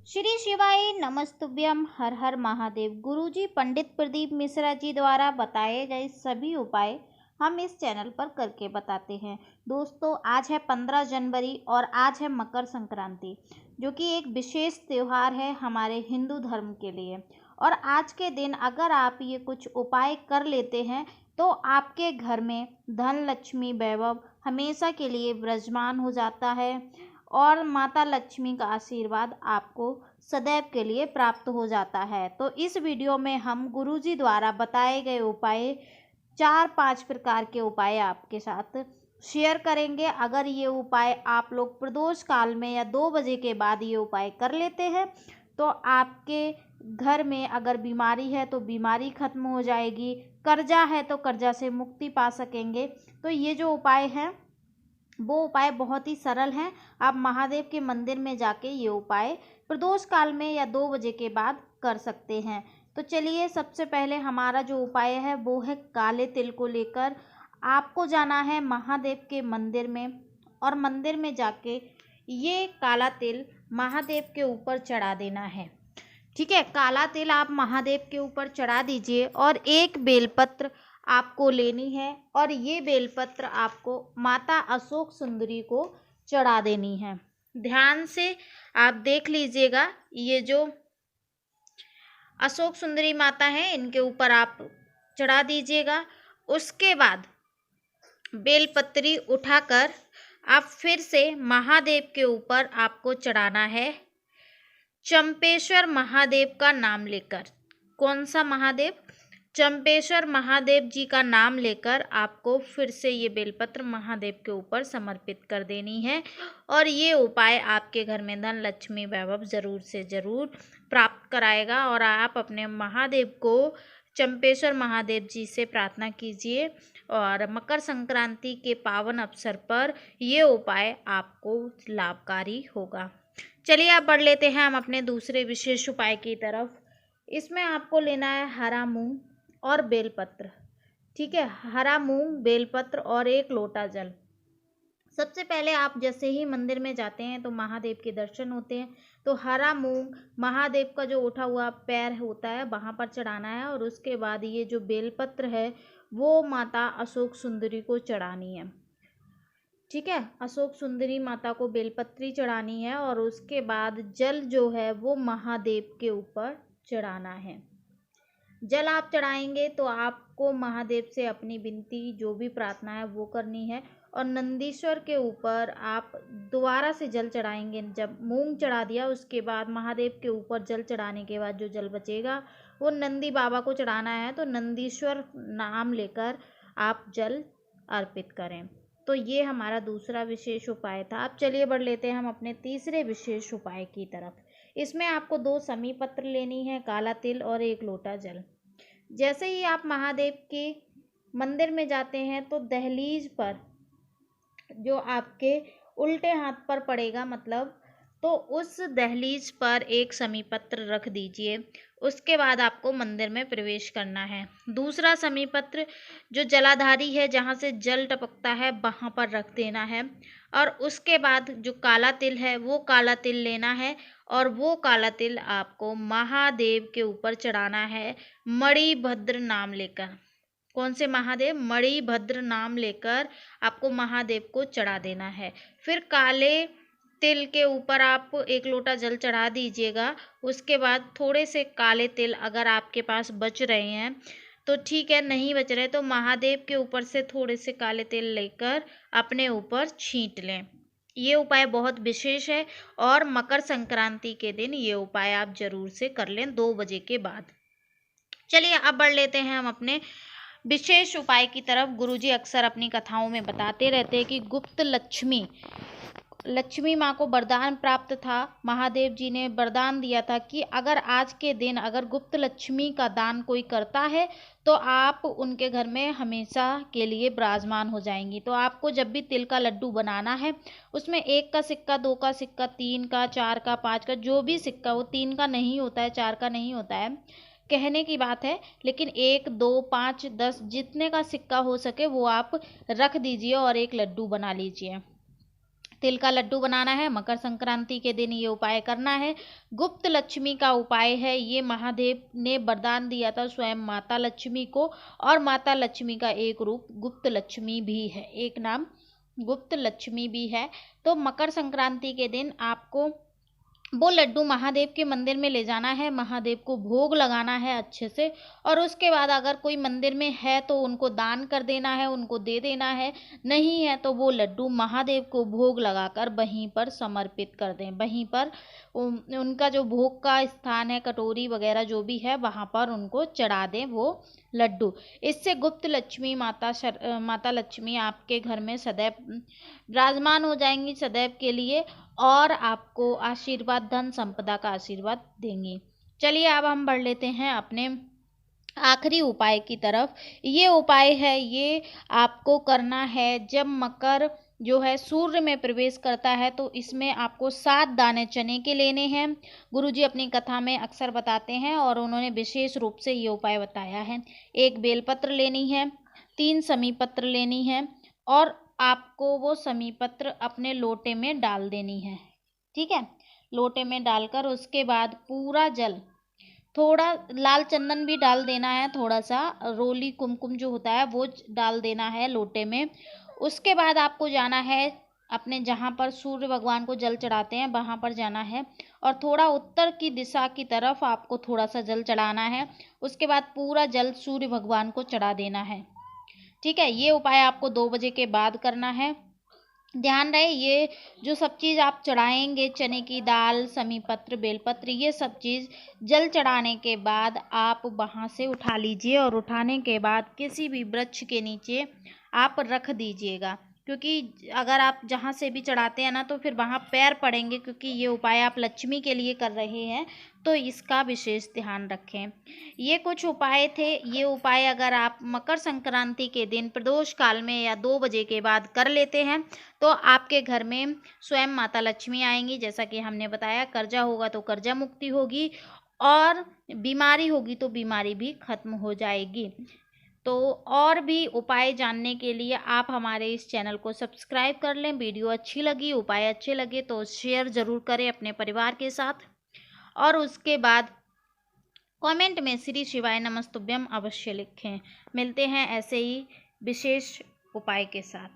श्री शिवाय नमस्तुभ्यम। हर हर महादेव। गुरुजी पंडित प्रदीप मिश्रा जी द्वारा बताए गए सभी उपाय हम इस चैनल पर करके बताते हैं। दोस्तों, आज है 15 जनवरी और आज है मकर संक्रांति, जो कि एक विशेष त्यौहार है हमारे हिंदू धर्म के लिए। और आज के दिन अगर आप ये कुछ उपाय कर लेते हैं तो आपके घर में धन लक्ष्मी वैभव हमेशा के लिए विराजमान हो जाता है और माता लक्ष्मी का आशीर्वाद आपको सदैव के लिए प्राप्त हो जाता है। तो इस वीडियो में हम गुरुजी द्वारा बताए गए उपाय 4-5 प्रकार के उपाय आपके साथ शेयर करेंगे। अगर ये उपाय आप लोग प्रदोष काल में या 2 बजे के बाद ये उपाय कर लेते हैं तो आपके घर में अगर बीमारी है तो बीमारी खत्म हो जाएगी, कर्जा है तो कर्जा से मुक्ति पा सकेंगे। तो ये जो उपाय हैं वो उपाय बहुत ही सरल हैं। आप महादेव के मंदिर में जाके ये उपाय प्रदोष काल में या 2 बजे के बाद कर सकते हैं। तो चलिए, सबसे पहले हमारा जो उपाय है वो है काले तिल को लेकर आपको जाना है महादेव के मंदिर में और मंदिर में जाके ये काला तिल महादेव के ऊपर चढ़ा देना है। ठीक है, काला तिल आप महादेव के ऊपर चढ़ा दीजिए और एक बेलपत्र आपको लेनी है और ये बेलपत्र आपको माता अशोक सुंदरी को चढ़ा देनी है। ध्यान से आप देख लीजिएगा, ये जो अशोक सुंदरी माता है इनके ऊपर आप चढ़ा दीजिएगा। उसके बाद बेलपत्री उठाकर आप फिर से महादेव के ऊपर आपको चढ़ाना है चंपेश्वर महादेव का नाम लेकर। कौन सा महादेव? चंपेश्वर महादेव जी का नाम लेकर आपको फिर से ये बेलपत्र महादेव के ऊपर समर्पित कर देनी है। और ये उपाय आपके घर में धन लक्ष्मी वैभव ज़रूर से ज़रूर प्राप्त कराएगा। और आप अपने महादेव को चंपेश्वर महादेव जी से प्रार्थना कीजिए और मकर संक्रांति के पावन अवसर पर ये उपाय आपको लाभकारी होगा। चलिए, आप बढ़ लेते हैं हम अपने दूसरे विशेष उपाय की तरफ। इसमें आपको लेना है हरा मूंग और बेलपत्र। ठीक है, हरा मूंग, बेलपत्र और 1 लोटा जल। सबसे पहले आप जैसे ही मंदिर में जाते हैं तो महादेव के दर्शन होते हैं, तो हरा मूंग महादेव का जो उठा हुआ पैर होता है वहाँ पर चढ़ाना है और उसके बाद ये जो बेलपत्र है वो माता अशोक सुंदरी को चढ़ानी है। ठीक है, अशोक सुंदरी माता को बेलपत्री चढ़ानी है और उसके बाद जल जो है वो महादेव के ऊपर चढ़ाना है। जल आप चढ़ाएंगे तो आपको महादेव से अपनी विनती जो भी प्रार्थना है वो करनी है और नंदीश्वर के ऊपर आप दोबारा से जल चढ़ाएंगे। जब मूंग चढ़ा दिया उसके बाद महादेव के ऊपर जल चढ़ाने के बाद जो जल बचेगा वो नंदी बाबा को चढ़ाना है। तो नंदीश्वर नाम लेकर आप जल अर्पित करें। तो ये हमारा दूसरा विशेष उपाय था। अब चलिए बढ़ लेते हैं हम अपने तीसरे विशेष उपाय की तरफ। इसमें आपको 2 समी पत्र लेनी है, काला तिल और 1 लोटा जल। जैसे ही आप महादेव के मंदिर में जाते हैं तो दहलीज पर जो आपके उल्टे हाथ पर पड़ेगा, मतलब तो उस दहलीज पर 1 समी पत्र रख दीजिए। उसके बाद आपको मंदिर में प्रवेश करना है। दूसरा समी पत्र जो जलाधारी है, जहाँ से जल टपकता है, वहाँ पर रख देना है। और उसके बाद जो काला तिल है वो काला तिल लेना है और वो काला तिल आपको महादेव के ऊपर चढ़ाना है मणिभद्र नाम लेकर। कौन से महादेव? मणिभद्र नाम लेकर आपको महादेव को चढ़ा देना है। फिर काले तिल के ऊपर आप 1 लोटा जल चढ़ा दीजिएगा। उसके बाद थोड़े से काले तिल अगर आपके पास बच रहे हैं तो ठीक है, नहीं बच रहे तो महादेव के ऊपर से थोड़े से काले तिल लेकर अपने ऊपर छींट लें। ये उपाय बहुत विशेष है और मकर संक्रांति के दिन ये उपाय आप जरूर से कर लें 2 बजे के बाद। चलिए, अब बढ़ लेते हैं हम अपने विशेष उपाय की तरफ। गुरुजी अक्सर अपनी कथाओं में बताते रहते हैं कि गुप्त लक्ष्मी माँ को वरदान प्राप्त था। महादेव जी ने वरदान दिया था कि अगर आज के दिन अगर गुप्त लक्ष्मी का दान कोई करता है तो आप उनके घर में हमेशा के लिए विराजमान हो जाएंगी। तो आपको जब भी तिल का लड्डू बनाना है उसमें 1 का सिक्का, 2 का सिक्का, 3 का, 4 का, 5 का, जो भी सिक्का, वो 3 का नहीं होता है, 4 का नहीं होता है, कहने की बात है, लेकिन 1, 2, 5, 10 जितने का सिक्का हो सके वो आप रख दीजिए और एक लड्डू बना लीजिए। तिल का लड्डू बनाना है। मकर संक्रांति के दिन ये उपाय करना है। गुप्त लक्ष्मी का उपाय है, ये महादेव ने वरदान दिया था स्वयं माता लक्ष्मी को, और माता लक्ष्मी का एक रूप गुप्त लक्ष्मी भी है, एक नाम गुप्त लक्ष्मी भी है। तो मकर संक्रांति के दिन आपको वो लड्डू महादेव के मंदिर में ले जाना है, महादेव को भोग लगाना है अच्छे से, और उसके बाद अगर कोई मंदिर में है तो उनको दान कर देना है, उनको दे देना है। नहीं है तो वो लड्डू महादेव को भोग लगाकर वहीं पर समर्पित कर दें, वहीं पर उनका जो भोग का स्थान है, कटोरी वगैरह जो भी है, वहाँ पर उनको चढ़ा दें वो लड्डू। इससे गुप्त लक्ष्मी माता लक्ष्मी आपके घर में सदैव विराजमान हो जाएंगी, सदैव के लिए, और आपको आशीर्वाद, धन संपदा का आशीर्वाद देंगी। चलिए अब हम बढ़ लेते हैं अपने आखिरी उपाय की तरफ। ये उपाय है, ये आपको करना है जब मकर जो है सूर्य में प्रवेश करता है, तो इसमें आपको 7 दाने चने के लेने हैं। गुरुजी अपनी कथा में अक्सर बताते हैं और उन्होंने विशेष रूप से ये उपाय बताया है। 1 बेलपत्र लेनी है, 3 समी पत्र लेनी है, और आपको वो समी पत्र अपने लोटे में डाल देनी है। ठीक है, लोटे में डालकर उसके बाद पूरा जल, थोड़ा लाल चंदन भी डाल देना है, थोड़ा सा रोली कुमकुम जो होता है वो डाल देना है लोटे में। उसके बाद आपको जाना है अपने जहाँ पर सूर्य भगवान को जल चढ़ाते हैं वहाँ पर जाना है, और थोड़ा उत्तर की दिशा की तरफ आपको थोड़ा सा जल चढ़ाना है। उसके बाद पूरा जल सूर्य भगवान को चढ़ा देना है। ठीक है, ये उपाय आपको 2 बजे के बाद करना है। ध्यान रहे, ये जो सब चीज़ आप चढ़ाएंगे, चने की दाल, समी पत्र, बेलपत्र, ये सब चीज़ जल चढ़ाने के बाद आप वहाँ से उठा लीजिए, और उठाने के बाद किसी भी वृक्ष के नीचे आप रख दीजिएगा, क्योंकि अगर आप जहाँ से भी चढ़ाते हैं ना तो फिर वहाँ पैर पड़ेंगे, क्योंकि ये उपाय आप लक्ष्मी के लिए कर रहे हैं, तो इसका विशेष ध्यान रखें। ये कुछ उपाय थे। ये उपाय अगर आप मकर संक्रांति के दिन प्रदोष काल में या 2 बजे के बाद कर लेते हैं तो आपके घर में स्वयं माता लक्ष्मी आएंगी। जैसा कि हमने बताया, कर्जा होगा तो कर्जा मुक्ति होगी, और बीमारी होगी तो बीमारी भी खत्म हो जाएगी। तो और भी उपाय जानने के लिए आप हमारे इस चैनल को सब्सक्राइब कर लें। वीडियो अच्छी लगी, उपाय अच्छे लगे तो शेयर ज़रूर करें अपने परिवार के साथ, और उसके बाद कमेंट में श्री शिवाय नमस्तुभ्यम अवश्य लिखें। मिलते हैं ऐसे ही विशेष उपाय के साथ।